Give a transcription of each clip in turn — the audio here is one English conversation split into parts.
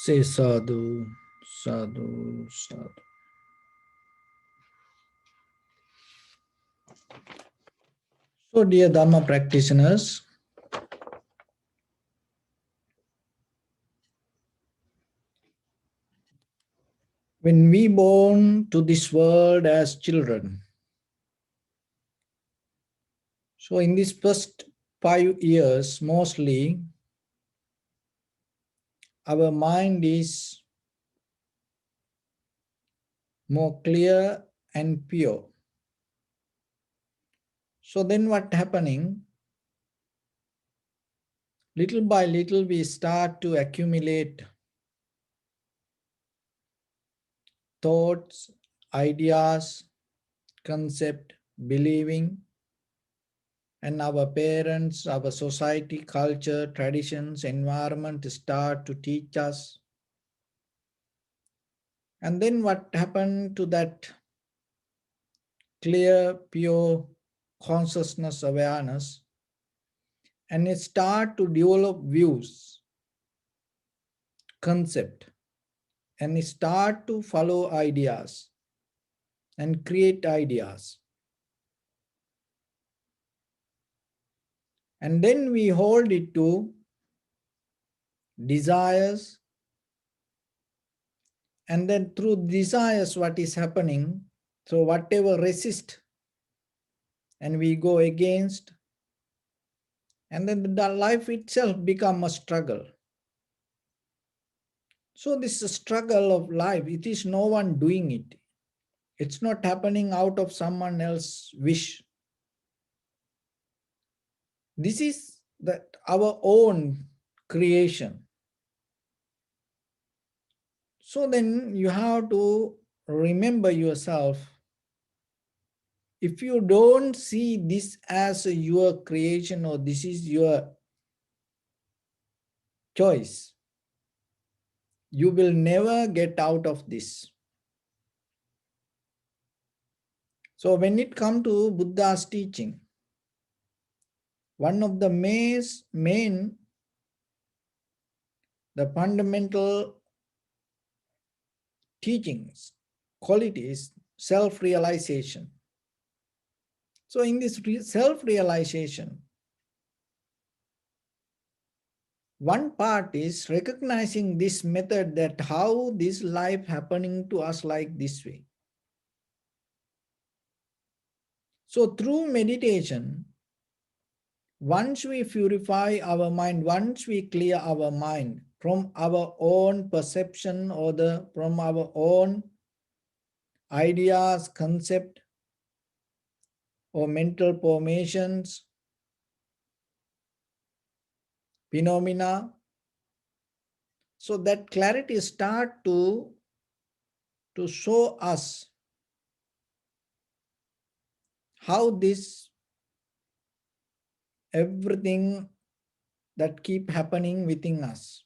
Say sadhu, sadhu, sadhu. So, dear Dharma practitioners, when we born to this world as children, so in these first 5 years, mostly our mind is more clear and pure. So then what happening? Little by little we start to accumulate thoughts, ideas, concept, believing, and our parents, our society, culture, traditions, environment start to teach us. And then what happened to that clear, pure consciousness awareness? And it start to develop views, concept, and it start to follow ideas and create ideas. And then we hold it to desires, and then through desires what is happening, so whatever resist and we go against, and then the life itself become a struggle. So this struggle of life, it is no one doing it. It's not happening out of someone else's wish. This is our own creation. So then you have to remember yourself. If you don't see this as your creation or this is your choice, you will never get out of this. So when it comes to Buddha's teaching, one of the main the fundamental teachings, qualities, self-realization. So in this self-realization, one part is recognizing this method, that how this life happening to us like this way. So through meditation, once we purify our mind, once we clear our mind from our own perception or from our own ideas, concept, or mental formations, phenomena, so that clarity start to show us how this everything that keep happening within us.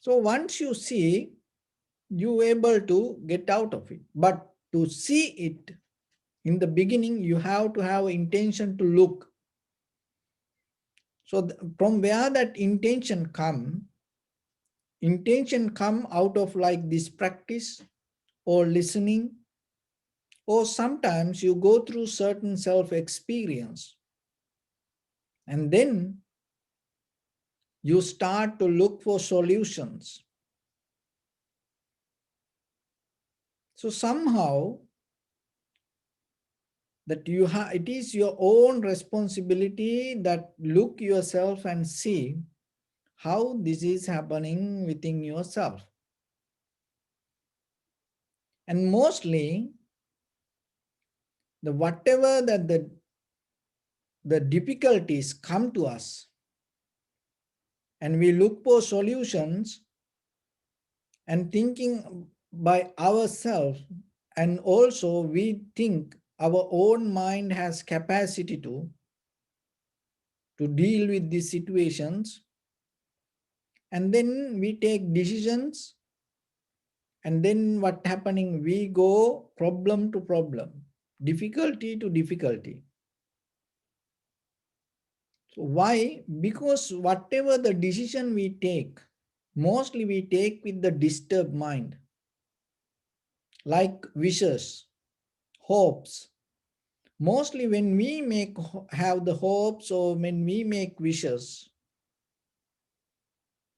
So once you see, you able to get out of it. But to see it in the beginning, you have to have intention to look. So from where that intention come out of like this practice or listening, or sometimes you go through certain self-experience, and then you start to look for solutions. So somehow that it is your own responsibility that look yourself and see how this is happening within yourself. And mostly whatever that the difficulties come to us and we look for solutions and thinking by ourselves, and also we think our own mind has capacity to deal with these situations, and then we take decisions, and then what happening, we go problem to problem, difficulty to difficulty. So why? Because whatever the decision we take, mostly we take with the disturbed mind, like wishes, hopes. Mostly when we have the hopes or when we make wishes,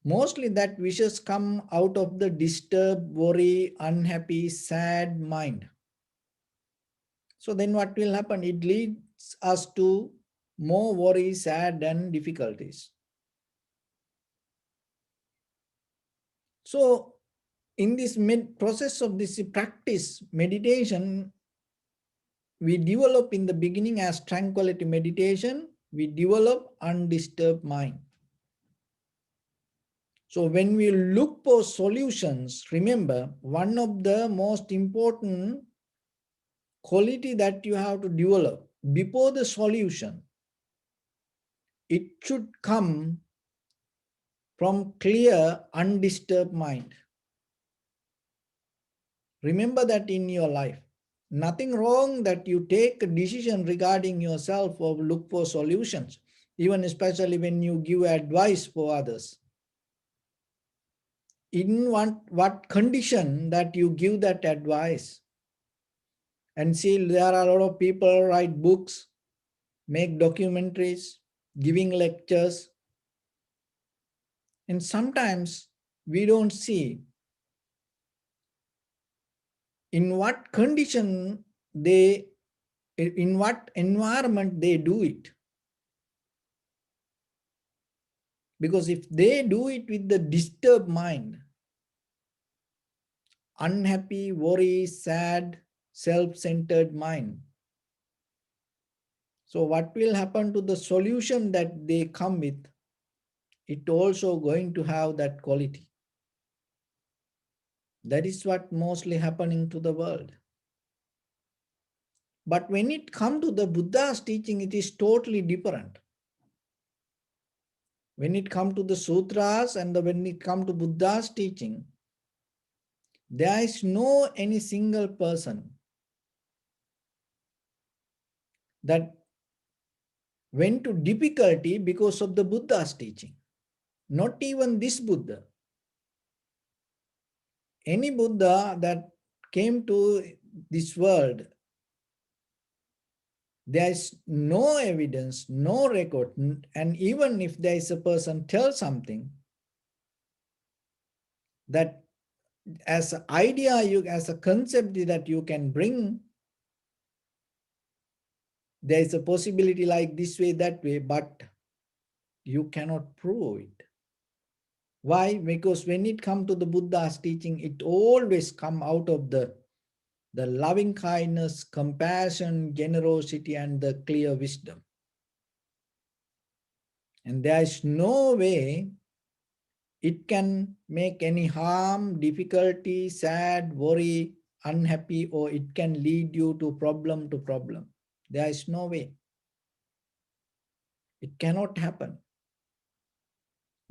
mostly that wishes come out of the disturbed, worry, unhappy, sad mind. So then what will happen? It leads us to more worry, sad, and difficulties. So in this process of this practice, meditation, we develop in the beginning as tranquility meditation, we develop undisturbed mind. So when we look for solutions, remember one of the most important quality that you have to develop before the solution, it should come from clear, undisturbed mind. Remember that in your life. Nothing wrong that you take a decision regarding yourself or look for solutions, even especially when you give advice for others. In what condition that you give that advice? And see, there are a lot of people write books, make documentaries, giving lectures, and sometimes we don't see in what condition they, in what environment they do it. Because if they do it with the disturbed mind, unhappy, worry, sad, self-centered mind, so what will happen to the solution that they come with? It also going to have that quality. That is what mostly happening to the world. But when it comes to the Buddha's teaching, it is totally different. When it comes to the sutras and when it comes to Buddha's teaching, there is no any single person that went to difficulty because of the Buddha's teaching. Not even this Buddha. Any Buddha that came to this world, there is no evidence, no record, and even if there is a person tell something, that as an idea, as a concept that you can bring, there is a possibility like this way, that way, but you cannot prove it. Why? Because when it comes to the Buddha's teaching, it always come out of the loving kindness, compassion, generosity, and the clear wisdom. And there is no way it can make any harm, difficulty, sad, worry, unhappy, or it can lead you to problem to problem. There is no way. It cannot happen.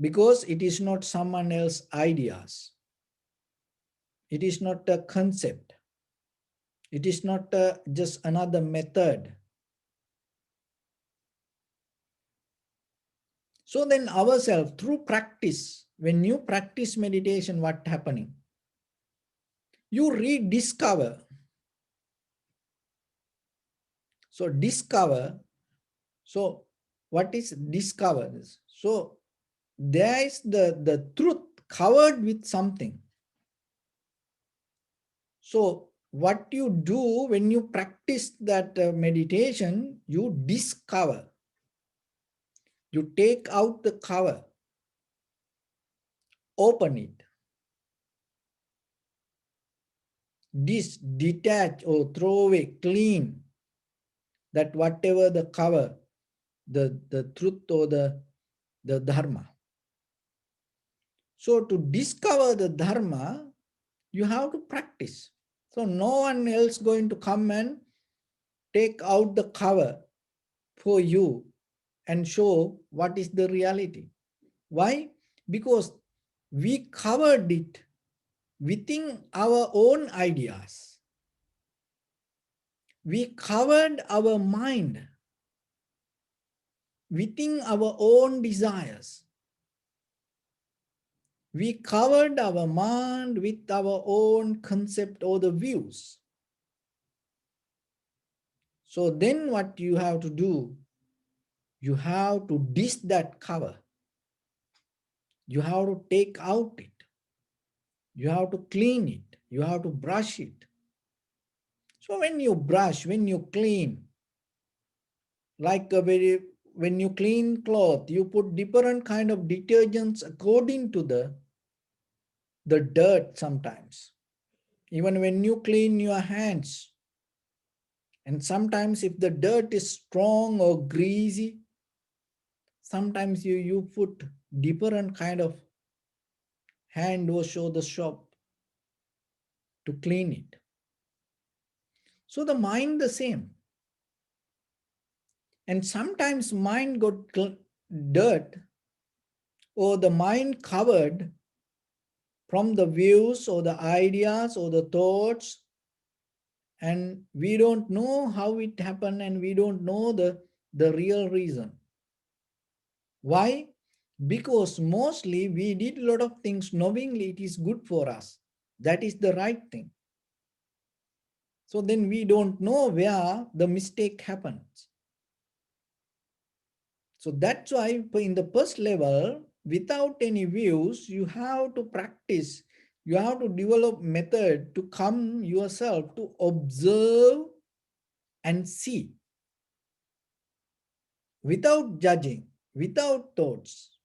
Because it is not someone else's ideas. It is not a concept. It is not just another method. So then ourselves, through practice, when you practice meditation, what happening? You rediscover. So discover. So what is discover? So there is the truth covered with something. So what you do when you practice that meditation, you discover. You take out the cover, open it, detach or throw away, clean that whatever the cover, the truth or the Dharma. So to discover the Dharma, you have to practice. So no one else going to come and take out the cover for you and show what is the reality. Why? Because we covered it within our own ideas. We covered our mind within our own desires. We covered our mind with our own concept or the views. So then what you have to do, you have to dish that cover. You have to take out it. You have to clean it. You have to brush it. So when you brush, when you clean, like when you clean cloth, you put different kind of detergents according to the dirt sometimes. Even when you clean your hands, and sometimes if the dirt is strong or greasy, sometimes you put different kind of hand wash or the soap to clean it. So the mind the same. And sometimes mind got dirt or the mind covered from the views or the ideas or the thoughts, and we don't know how it happened and we don't know the real reason. Why? Because mostly we did a lot of things knowingly it is good for us. That is the right thing. So then we don't know where the mistake happens. So that's why in the first level, without any views, you have to practice. You have to develop method to come yourself to observe and see without judging, without thoughts.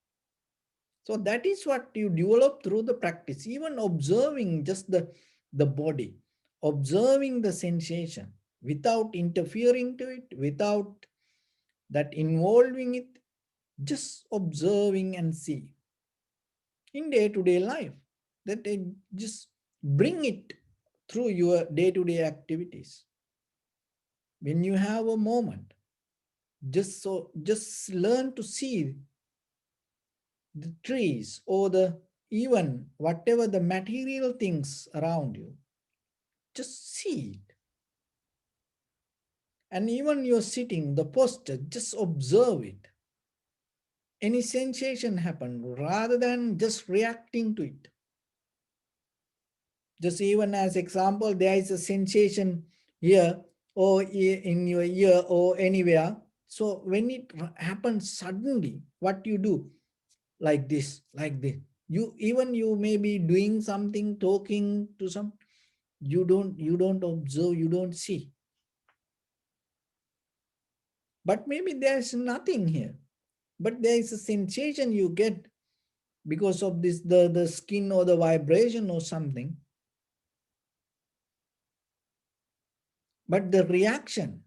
So that is what you develop through the practice, even observing just the body, observing the sensation without interfering to it, without that involving it, just observing and see in day-to-day life. That they just bring it through your day-to-day activities. When you have a moment, just learn to see the trees or the even whatever the material things around you, just see it. And even you're sitting, the posture, just observe it. Any sensation happen rather than just reacting to it. Just even as example, there is a sensation here or in your ear or anywhere. So when it happens suddenly, what you do? Like this, like this. You may be doing something, talking to some, you don't observe, you don't see. But maybe there's nothing here. But there is a sensation you get because of this, the skin or the vibration or something. But the reaction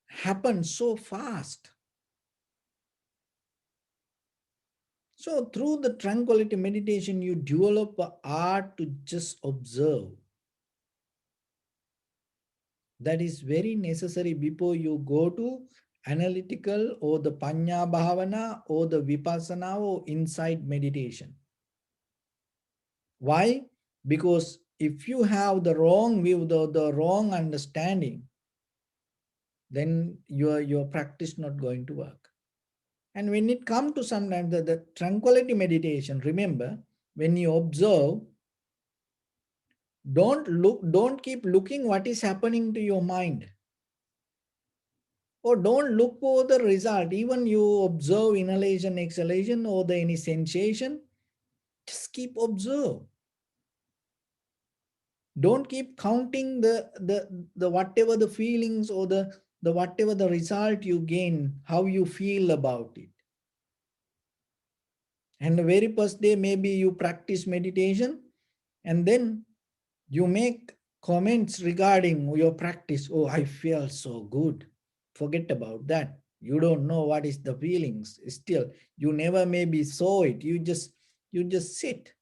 happens so fast. So through the tranquility meditation, you develop an art to just observe. That is very necessary before you go to analytical or the Panya Bhavana or the Vipassana or insight meditation. Why? Because if you have the wrong view, the wrong understanding, then your practice not going to work. And when it comes to sometimes the tranquility meditation, remember, when you observe, don't keep looking what is happening to your mind. Or don't look for the result. Even you observe inhalation, exhalation, or the any sensation, just keep observe. Don't keep counting the whatever the feelings or the whatever the result you gain, how you feel about it. And the very first day, maybe you practice meditation and then you make comments regarding your practice. Oh, I feel so good. Forget about that. You don't know what is the feelings. Still, you never maybe saw it. You just sit.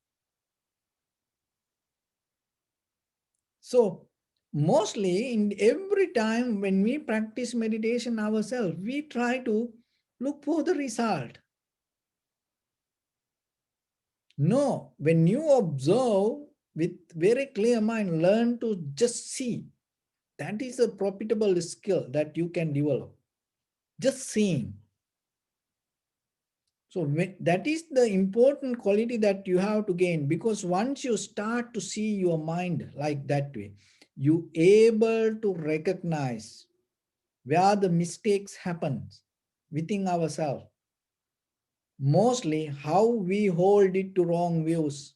So mostly in every time when we practice meditation ourselves, we try to look for the result. No, when you observe with very clear mind, learn to just see. That is a profitable skill that you can develop. Just seeing. So that is the important quality that you have to gain, because once you start to see your mind like that way, you able to recognize where the mistakes happen within ourselves. Mostly how we hold it to wrong views,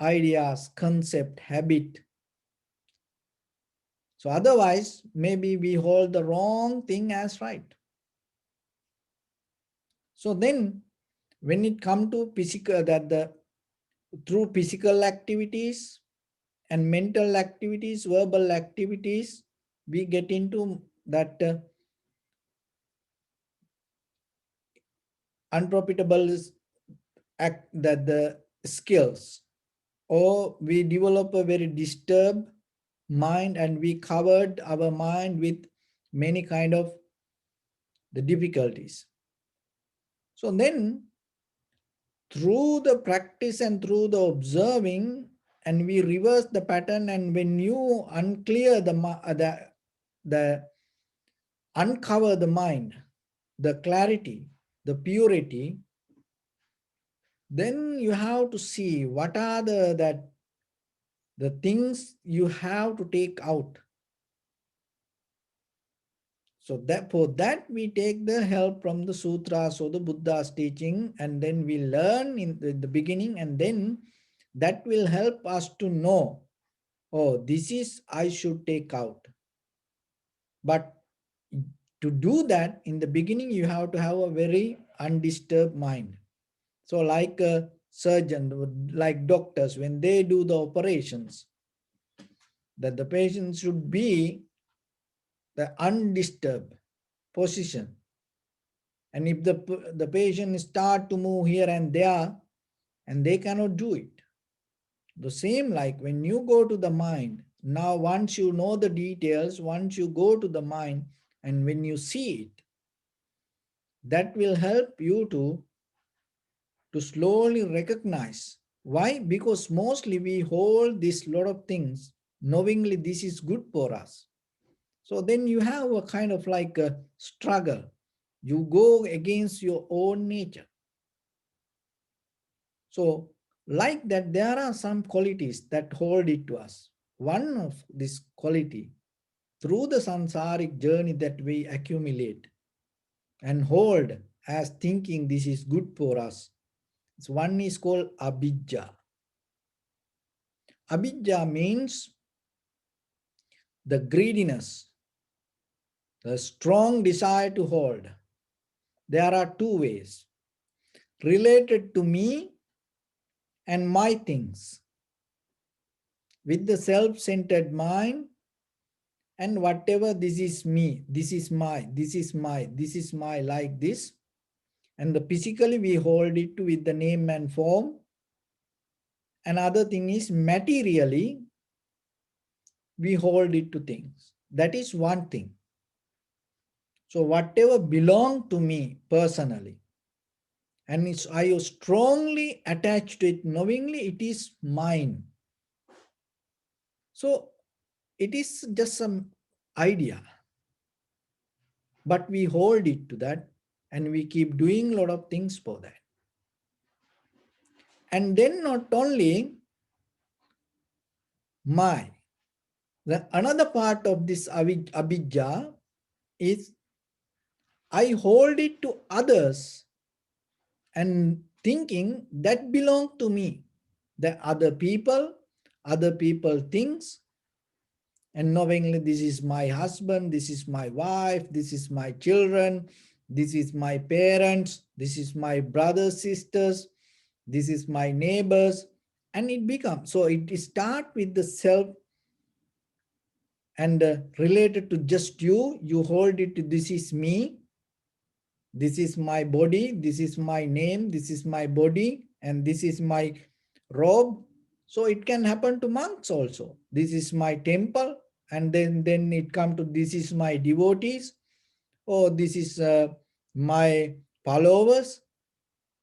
ideas, concept, habit. So otherwise, maybe we hold the wrong thing as right. So then when it come to physical, that the through physical activities and mental activities, verbal activities, we get into that unprofitable act, that the skills, or we develop a very disturbed mind, and we covered our mind with many kind of the difficulties. So then through the practice and through the observing, and we reverse the pattern, and when you unclear the uncover the mind, the clarity, the purity, then you have to see what are the things you have to take out. So that for that we take the help from the sutras or the Buddha's teaching, and then we learn in the beginning, and then that will help us to know, oh, this is I should take out. But to do that in the beginning, you have to have a very undisturbed mind. So like a surgeon, like doctors, when they do the operations, that the patient should be the undisturbed position. And if the patient start to move here and there, and they cannot do it. The same like when you go to the mind, now once you know the details, once you go to the mind, and when you see it, that will help you to slowly recognize. Why? Because mostly we hold this lot of things knowingly this is good for us. So then you have a kind of like a struggle. You go against your own nature. So like that, there are some qualities that hold it to us. One of this quality, through the samsaric journey that we accumulate and hold as thinking this is good for us. So one is called abhijja. Abhijja means the greediness, the strong desire to hold. There are two ways: related to me and my things. With the self-centered mind, and whatever, this is me, this is my, this is my, this is my, like this. And the physically we hold it with the name and form. Another thing is materially we hold it to things. That is one thing. So whatever belong to me personally, and I strongly attached to it knowingly, it is mine. So it is just some idea, but we hold it to that, and we keep doing a lot of things for that. And then not only my, the another part of this abhijja is I hold it to others and thinking that belong to me, the other people things, and knowingly this is my husband, this is my wife, this is my children, this is my parents, this is my brothers, sisters, this is my neighbors. And it becomes, so it start with the self, and related to just you hold it to this is me, this is my body, this is my name, this is my body, and this is my robe. So it can happen to monks also. This is my temple, and then it come to this is my devotees, or this is my followers.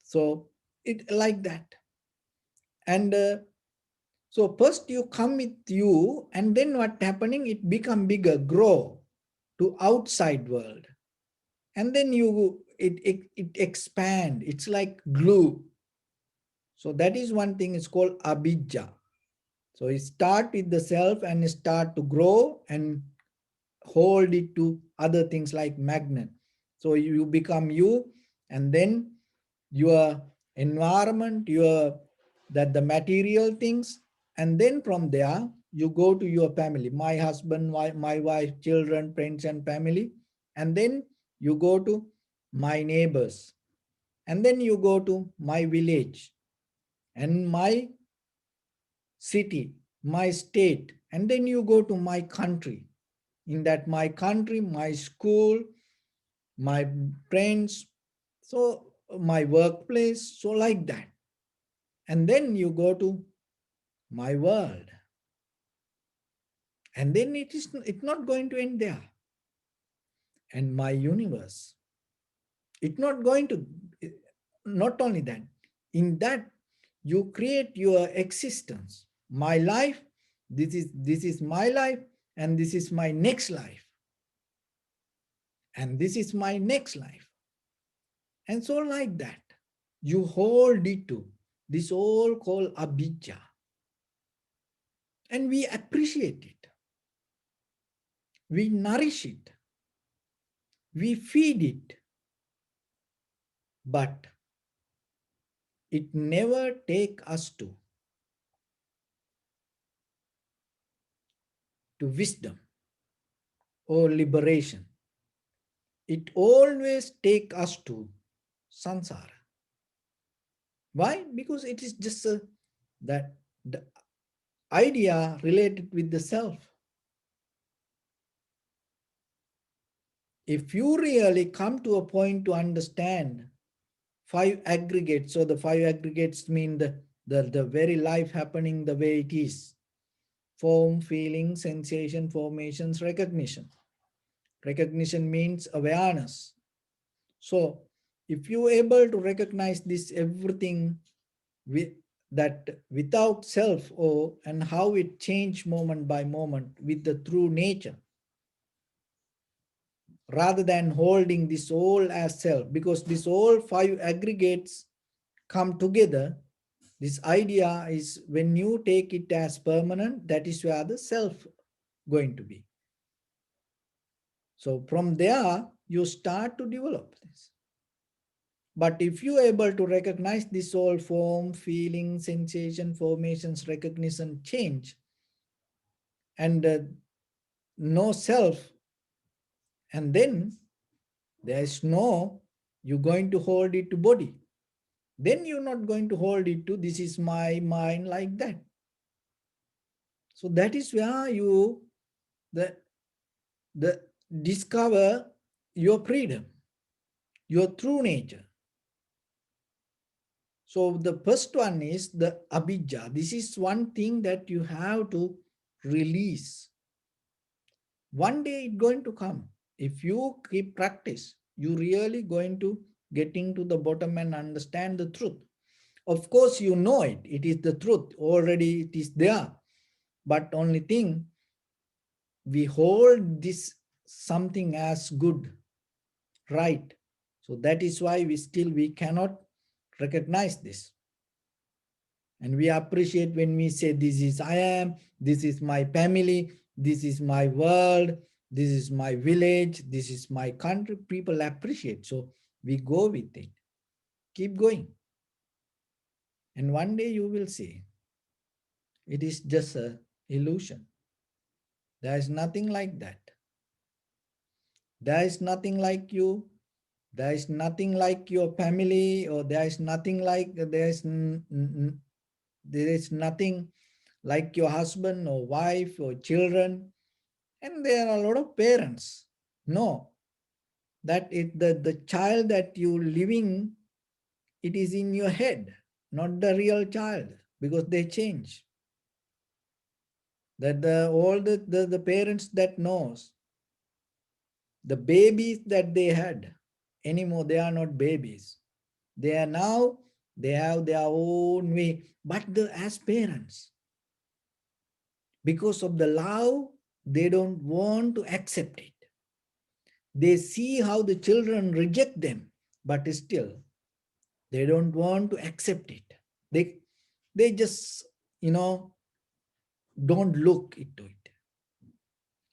So it like that. And so first you come with you, and then what happening, it become bigger, grow to outside world. And then it expand. It's like glue. So that is one thing. It's called abijja. So it start with the self and start to grow and hold it to other things like magnet. So you become you, and then your environment, your that the material things, and then from there you go to your family, my husband, my wife, children, friends and family, and then you go to my neighbors, and then you go to my village and my city, my state, and then you go to my country. In that my country, my school, my friends, so my workplace, so like that. And then you go to my world, and then it's not going to end there. And my universe, it's not going to, not only that, in that you create your existence. My life, this is my life, and this is my next life, and this is my next life, and so like that. You hold it to this all called abhijja, and we appreciate it, we nourish it, we feed it, but it never take us to wisdom or liberation. It always take us to samsara. Why? Because it is just that the idea related with the self. If you really come to a point to understand five aggregates, so the five aggregates mean the very life happening the way it is: form, feeling, sensation, formations, recognition. Recognition means awareness. So if you are able to recognize this everything with that without self, or and how it changed moment by moment with the true nature, rather than holding this all as self, because this all five aggregates come together. This idea is when you take it as permanent, that is where the self going to be. So from there, you start to develop this. But if you are able to recognize this all form, feeling, sensation, formations, recognition, change, and no self, and then there is no, you're going to hold it to body. Then you're not going to hold it to this is my mind like that. So that is where you the, the discover your freedom, your true nature. So the first one is the abhijja. This is one thing that you have to release. One day it's going to come. If you keep practice, you really going to getting to the bottom and understand the truth. Of course, you know it. It is the truth. Already it is there. But only thing, we hold this something as good, right? So that is why we cannot recognize this. And we appreciate when we say, this is I am, this is my family, this is my world, this is my village, this is my country. People appreciate. So we go with it. Keep going. And one day you will see it is just an illusion. There is nothing like that. There is nothing like you. There is nothing like your family, or there is nothing like, there is nothing like your husband or wife or children. And there are a lot of parents. No, that the child that you living, it is in your head, not the real child, because they change. That all the parents that knows, the babies that they had, anymore, they are not babies. They are now, they have their own way, but as parents, because of the love, they don't want to accept it. They see how the children reject them. but still they don't want to accept it. They just, don't look into it.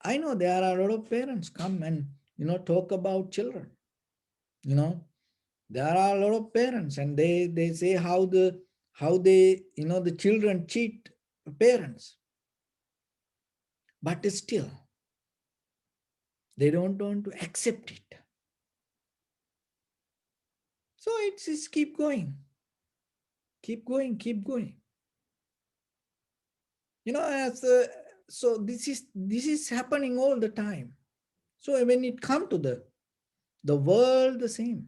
I know there are a lot of parents come and, talk about children. You know, there are a lot of parents and they say how they, the children cheat parents. But still, they don't want to accept it. So it's just keep going, keep going, keep going. As so this is happening all the time. So when it comes to the world, the same.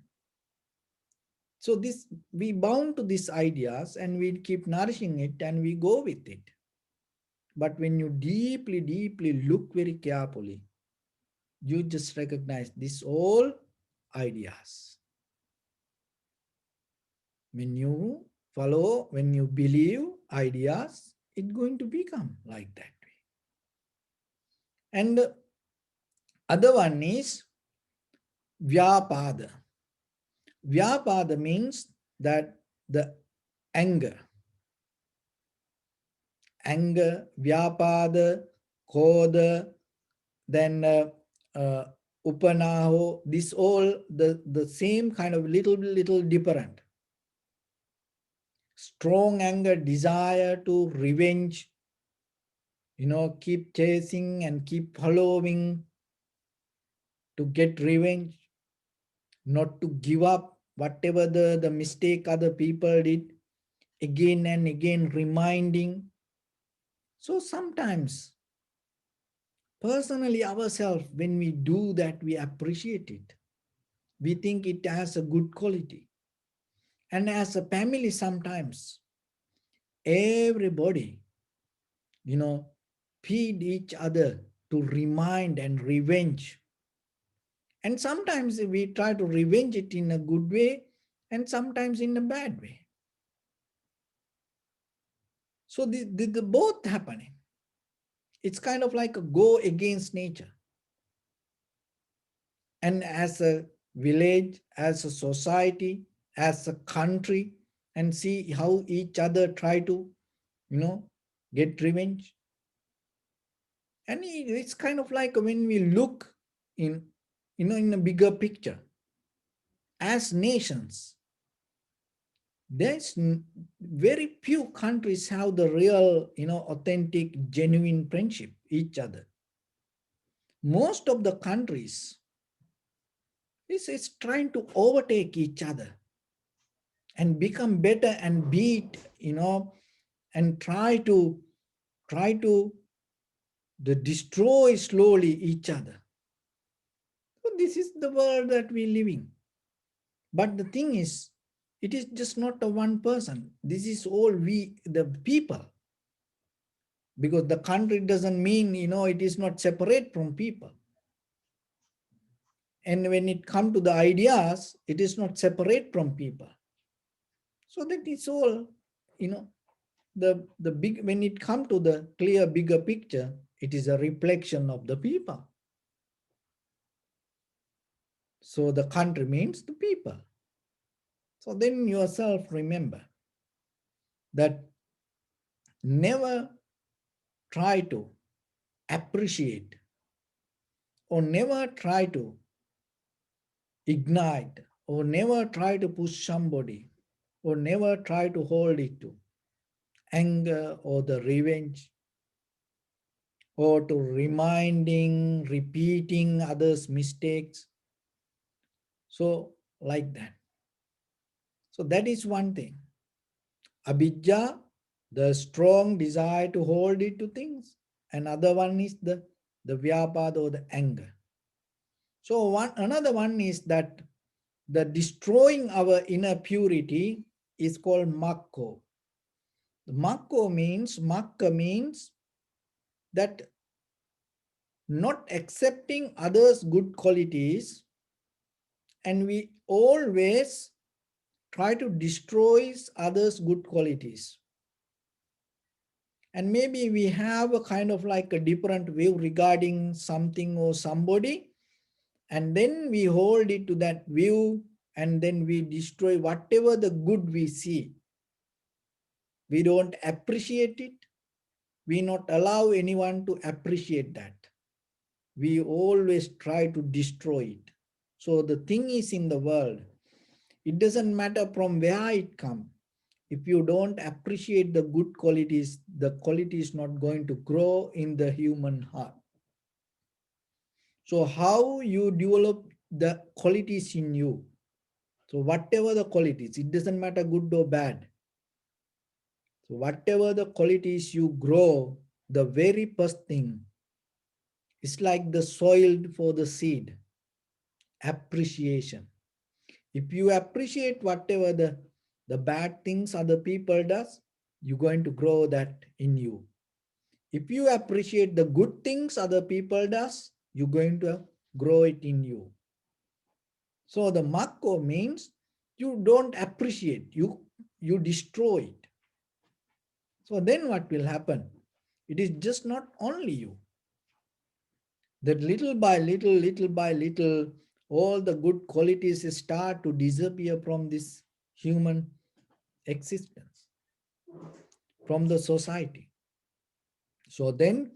So this we bound to these ideas and we keep nourishing it and we go with it. But when you deeply, deeply look very carefully, you just recognize these all ideas. When you follow, when you believe ideas, it's going to become like that way. And the other one is vyapada. Vyapada means that the anger, vyapada, koda, then upanaho, this all the same kind of little different. Strong anger, desire to revenge, keep chasing and keep following to get revenge, not to give up whatever the mistake other people did, again and again reminding. So sometimes, personally, ourselves, when we do that, we appreciate it. We think it has a good quality. And as a family, sometimes, everybody, feed each other to remind and revenge. And sometimes we try to revenge it in a good way and sometimes in a bad way. So the both happening. It's kind of like a go against nature. And as a village, as a society, as a country, and see how each other try to, get revenge. And it's kind of like when we look in, in a bigger picture, as nations, there's very few countries have the real, authentic, genuine friendship each other. Most of the countries is trying to overtake each other and become better and beat, and try to destroy slowly each other. So this is the world that we live in. But the thing is, it is just not a one person. This is all we, the people. Because the country doesn't mean, it is not separate from people. And when it comes to the ideas, it is not separate from people. So that is all, the big, when it comes to the clear, bigger picture, it is a reflection of the people. So the country means the people. So then yourself remember that never try to appreciate or never try to ignite or never try to push somebody or never try to hold it to anger or the revenge or to reminding, repeating others' mistakes. So like that. So that is one thing. Abhijja, the strong desire to hold it to things. Another one is the vyapad or the anger. So another one is that the destroying our inner purity is called makko. Makka means that not accepting others' good qualities, and we always try to destroy others' good qualities. And maybe we have a kind of like a different view regarding something or somebody, and then we hold it to that view and then we destroy whatever the good we see. We don't appreciate it. We not allow anyone to appreciate that. We always try to destroy it. So the thing is in the world, it doesn't matter from where it comes. If you don't appreciate the good qualities, the quality is not going to grow in the human heart. So how you develop the qualities in you? So whatever the qualities, it doesn't matter good or bad. So whatever the qualities you grow, the very first thing is like the soil for the seed. Appreciation. If you appreciate whatever the bad things other people does, you're going to grow that in you. If you appreciate the good things other people does, you're going to grow it in you. So the Mako means you don't appreciate, you destroy it. So then what will happen? It is just not only you. That little by little, all the good qualities start to disappear from this human existence, from the society. So then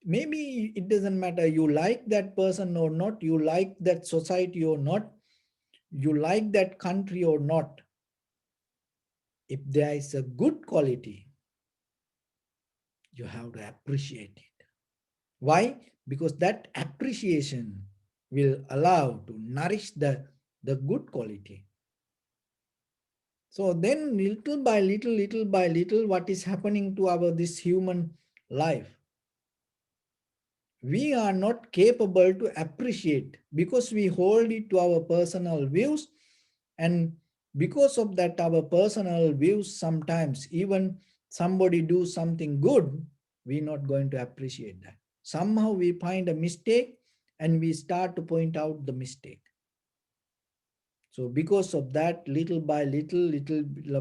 maybe it doesn't matter you like that person or not, you like that society or not, you like that country or not. If there is a good quality, you have to appreciate it. Why? Because that appreciation will allow to nourish the good quality. So then little by little, what is happening to our this human life? We are not capable to appreciate because we hold it to our personal views, and because of that our personal views, sometimes even somebody do something good, we're not going to appreciate that. Somehow we find a mistake and we start to point out the mistake. So because of that, little by little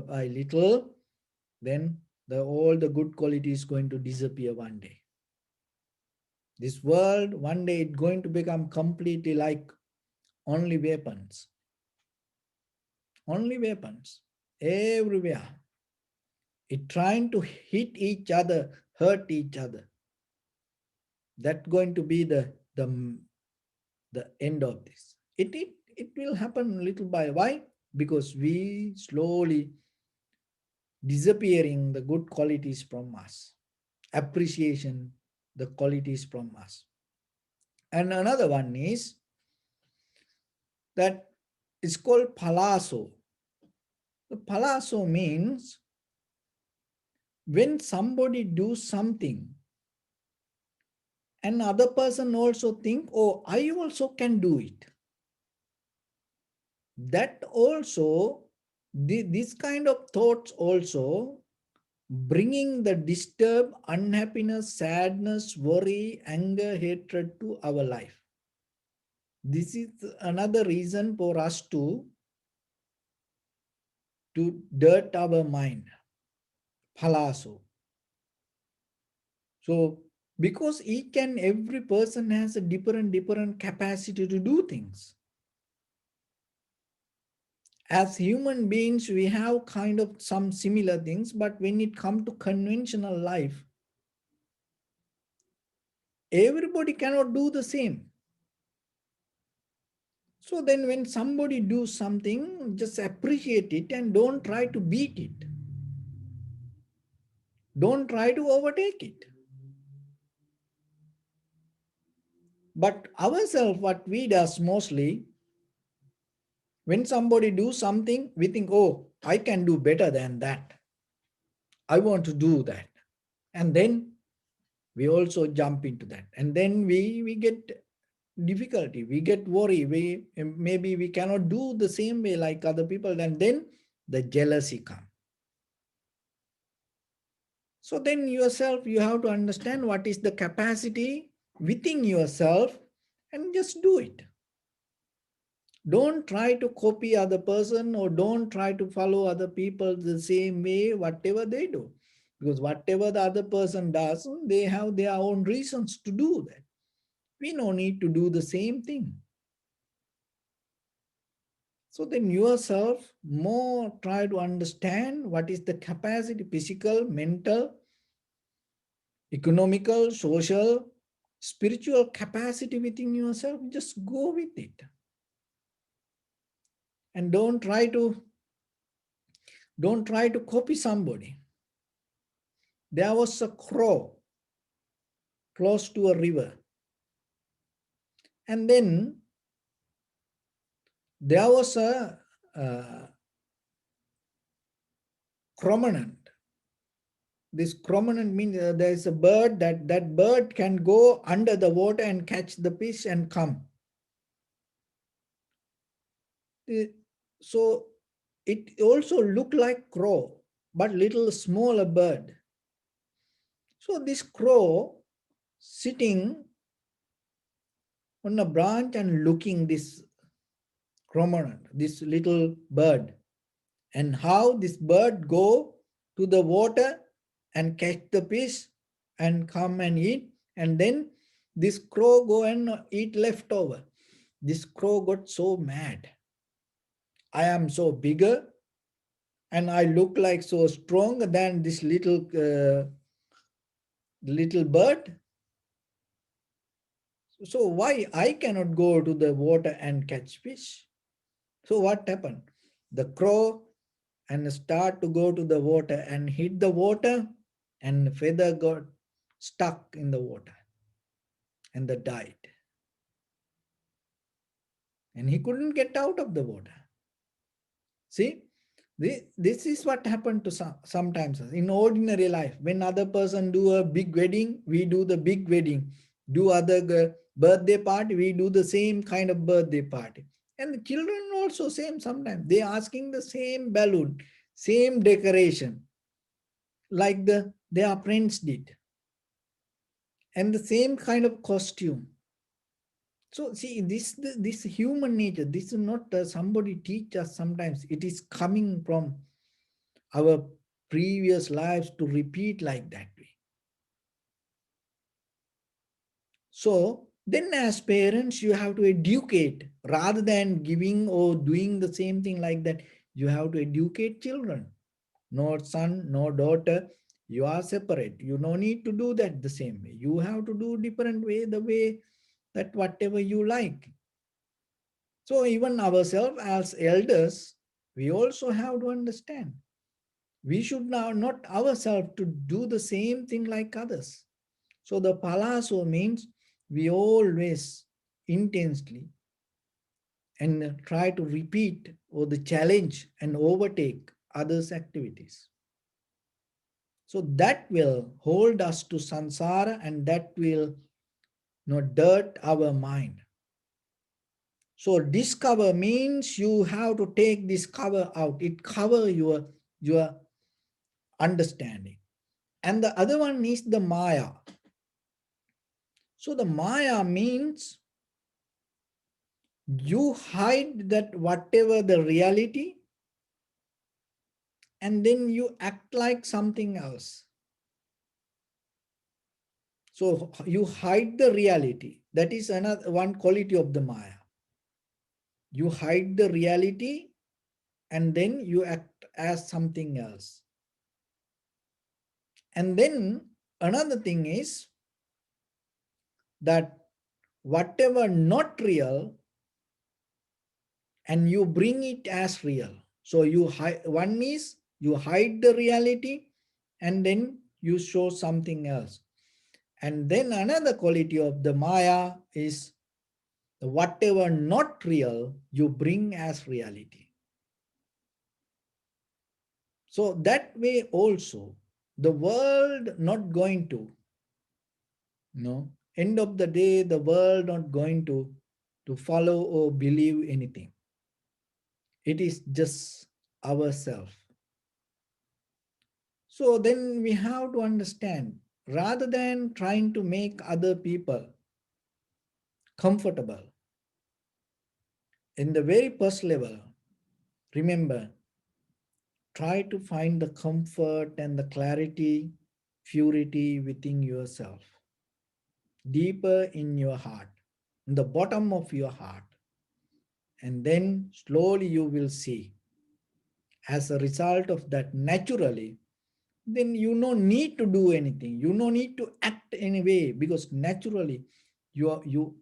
by little, then all the good quality is going to disappear one day. This world, one day it's going to become completely like only weapons. Only weapons. Everywhere. It trying to hit each other, hurt each other. That's going to be the end of this. It will happen little by why? Because we slowly disappearing the good qualities from us. Appreciation, the qualities from us. And another one is that it's called palaso. The palaso means when somebody do something and other person also think, oh, I also can do it. That also, this kind of thoughts also bringing the disturb, unhappiness, sadness, worry, anger, hatred to our life. This is another reason for us to dirt our mind. Palaso. So because each and every person has a different capacity to do things. As human beings, we have kind of some similar things, but when it comes to conventional life, everybody cannot do the same. So then when somebody do something, just appreciate it and don't try to beat it. Don't try to overtake it. But ourselves, what we does mostly, when somebody do something, we think, oh, I can do better than that. I want to do that. And then we also jump into that. And then we get difficulty, we get worry, maybe we cannot do the same way like other people, and then the jealousy comes. So then yourself, you have to understand what is the capacity within yourself and just do it. Don't try to copy other person or don't try to follow other people the same way, whatever they do. Because whatever the other person does, they have their own reasons to do that. We no need to do the same thing. So then yourself more try to understand what is the capacity, physical, mental, economical, social, spiritual capacity within yourself. Just go with it. And don't try to copy somebody. There was a crow close to a river. And then there was a cormorant. This cormorant means there is a bird that bird can go under the water and catch the fish and come. So it also looked like crow, but little smaller bird. So this crow sitting on a branch and looking this cormorant, this little bird, and how this bird go to the water and catch the fish and come and eat, and then this crow go and eat leftover. This crow got so mad. I am so bigger and I look like so strong than this little bird. So why I cannot go to the water and catch fish? So what happened? The crow and start to go to the water and hit the water, and feather got stuck in the water and they died. And he couldn't get out of the water. See, this is what happened to sometimes in ordinary life. When other person do a big wedding, we do the big wedding. Do other birthday party, we do the same kind of birthday party. And the children also same sometimes. They asking the same balloon, same decoration, like their friends did. And the same kind of costume. So see, this human nature, this is not somebody teach us sometimes. It is coming from our previous lives to repeat like that way. So then as parents, you have to educate rather than giving or doing the same thing like that. You have to educate children. No son, no daughter. You are separate. You no need to do that the same way. You have to do different way, the way that whatever you like. So even ourselves as elders, we also have to understand. We should now not ourselves to do the same thing like others. So the palaso means we always intensely and try to repeat or the challenge and overtake others' activities. So that will hold us to samsara and that will dirt our mind. So discover means you have to take this cover out. It cover your understanding. And the other one is the Maya. So the Maya means you hide that whatever the reality and then you act like something else. So you hide the reality. That is another one quality of the Maya. You hide the reality and then you act as something else. And then another thing is that whatever not real and you bring it as real. So you hide, one is you hide the reality and then you show something else. And then another quality of the Maya is whatever not real, you bring as reality. So that way also, the world not going to, end of the day, the world not going to follow or believe anything. It is just ourselves. So then we have to understand, rather than trying to make other people comfortable, in the very first level, remember, try to find the comfort and the clarity, purity within yourself, deeper in your heart, in the bottom of your heart. And then slowly you will see, as a result of that, naturally, then you no need to do anything. You no need to act anyway, because naturally you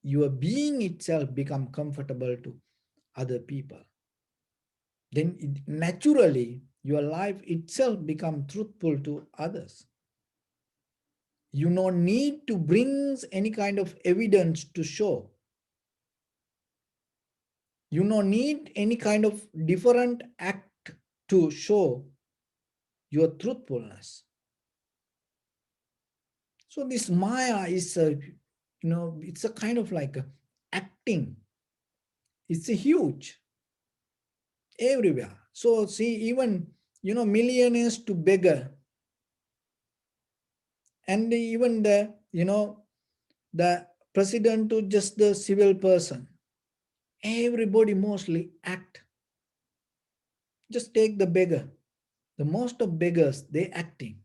your being itself become comfortable to other people. Then naturally your life itself become truthful to others. You no need to bring any kind of evidence to show. You no need any kind of different act to show your truthfulness. So this Maya is a, it's a kind of like a acting. It's a huge everywhere. So see, even millionaires to beggar, and even the president to just the civil person, everybody mostly act. Just take the beggar. The most of beggars, they acting.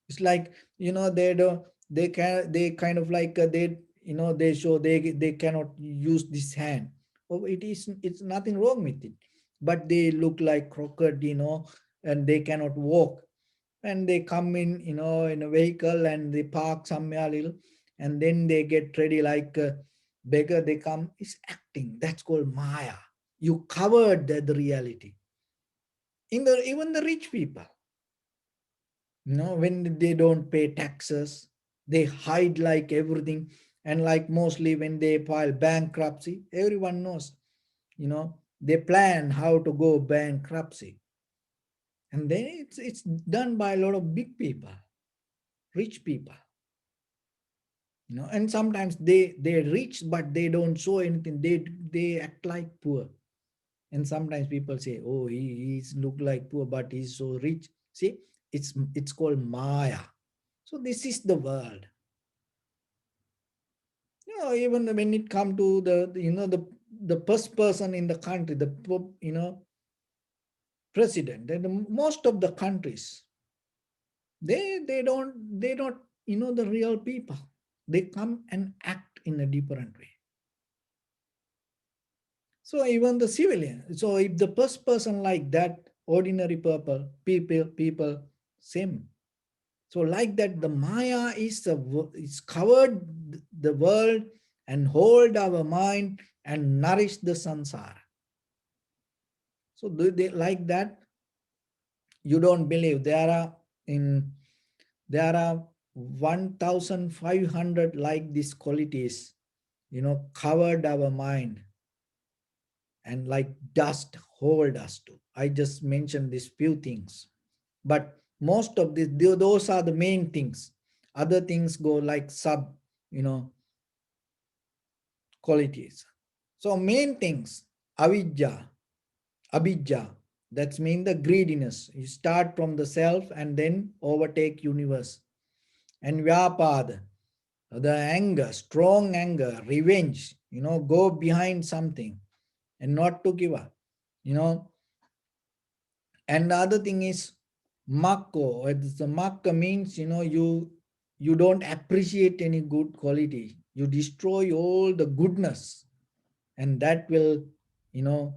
It's like, they don't, they kind of like, they, they show they cannot use this hand. Oh, it's nothing wrong with it, but they look like crooked, and they cannot walk. And they come in, in a vehicle, and they park somewhere little, and then they get ready like a beggar. They come, it's acting. That's called Maya. You covered the reality. Even the rich people, when they don't pay taxes, they hide like everything. And like mostly when they file bankruptcy, everyone knows, they plan how to go bankruptcy. And then it's done by a lot of big people, rich people. And sometimes they're rich, but they don't show anything. They act like poor. And sometimes people say, oh, he's look like poor, but he's so rich. See, it's called Maya. So this is the world. Even when it come to the first person in the country, the president, then most of the countries, they don't the real people. They come and act in a different way. So even the civilian. So if the first person like that, ordinary people, same. So like that, the Maya is covered the world and hold our mind and nourish the samsara. So do they like that? You don't believe in there are 1,500 like these qualities, covered our mind, and like dust hold us to. I just mentioned these few things, but most of those are the main things. Other things go like sub, you know, qualities. So main things, avidya, abhijja, that's mean the greediness. You start from the self and then overtake universe. And vyapad, the anger, strong anger, revenge, go behind something and not to give up, you know. And the other thing is makko. The makka means, you don't appreciate any good quality. You destroy all the goodness, and that will, you know,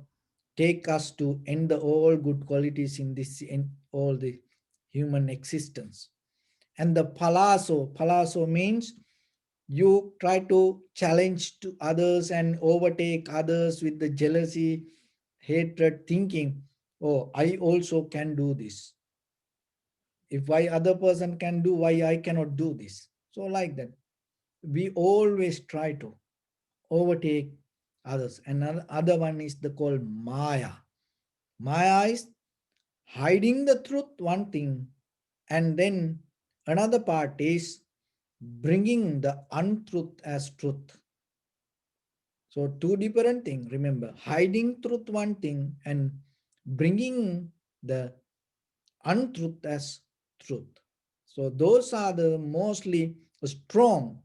take us to end the all good qualities in all the human existence. And the palaso means you try to challenge to others and overtake others with the jealousy, hatred, thinking, oh, I also can do this. If why other person can do, why I cannot do this? So like that, we always try to overtake others. And another one is the called Maya. Maya is hiding the truth, one thing, and then another part is bringing the untruth as truth. So two different things. Remember, hiding truth, one thing, and bringing the untruth as truth. So those are the mostly strong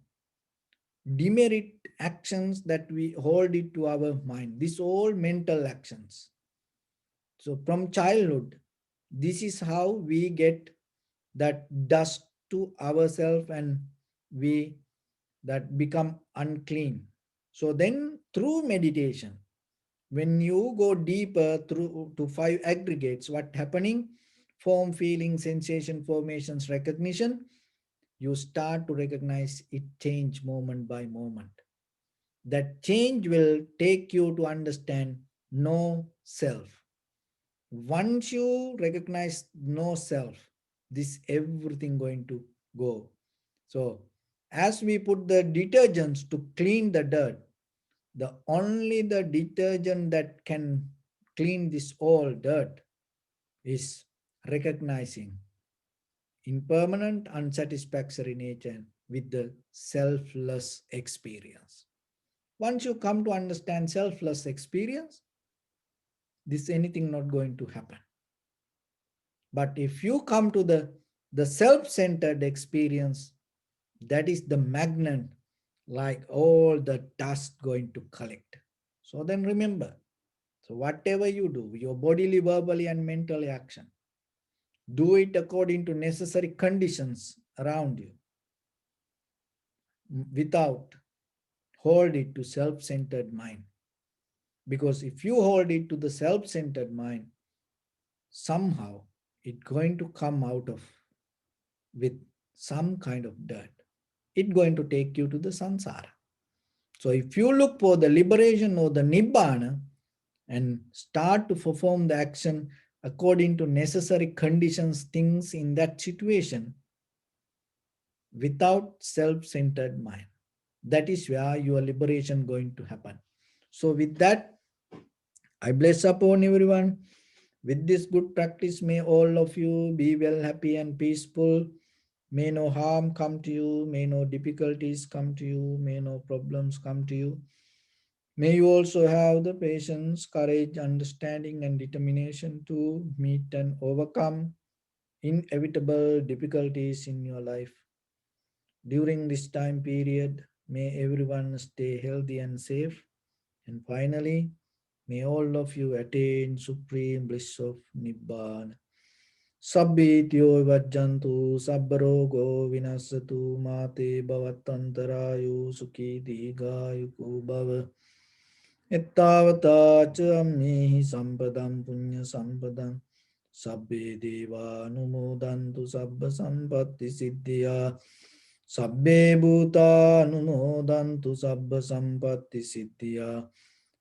demerit actions that we hold it to our mind. These all mental actions. So from childhood, this is how we get that dust to ourselves, and we that become unclean. So then through meditation, when you go deeper through to five aggregates, what happening? Form, feeling, sensation, formations, recognition. You start to recognize it change moment by moment. That change will take you to understand no self. Once you recognize no self, this everything going to go. So as we put the detergents to clean the dirt, the only the detergent that can clean this all dirt is recognizing impermanent unsatisfactory nature with the selfless experience. Once you come to understand selfless experience, this anything not going to happen. But if you come to the self-centered experience, that is the magnet, like all the dust going to collect. So then remember, so whatever you do, your bodily, verbally, and mentally action, do it according to necessary conditions around you without hold it to self-centered mind. Because if you hold it to the self-centered mind, somehow it's going to come out of with some kind of dirt. It's going to take you to the samsara. So if you look for the liberation or the nibbana and start to perform the action according to necessary conditions, things in that situation without self-centered mind, that is where your liberation going to happen. So with that, I bless upon everyone. With this good practice, may all of you be well, happy, and peaceful. May no harm come to you. May no difficulties come to you. May no problems come to you. May you also have the patience, courage, understanding, and determination to meet and overcome inevitable difficulties in your life. During this time period, may everyone stay healthy and safe. And finally, may all of you attain supreme bliss of Nibbana. Sabbityo vajjantu sabbarogo vinasatu mate bhavatantarayu sukhi digayuko bhava. Ettavata cha ammehi sampadam punya sampadam. Sabbe deva anumodantu sabba sampatti siddhya. Sabbe bhuta anumodantu sabba sampatti siddhya.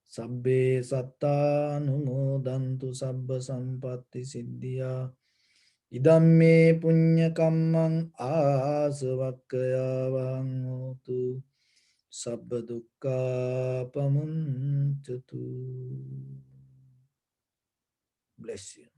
Sabbe satta anumodantu sabba sampatti siddhya. Idamme punya kammang asavakkaya hotu. Sabba dukkha pamuncatu. Bless you.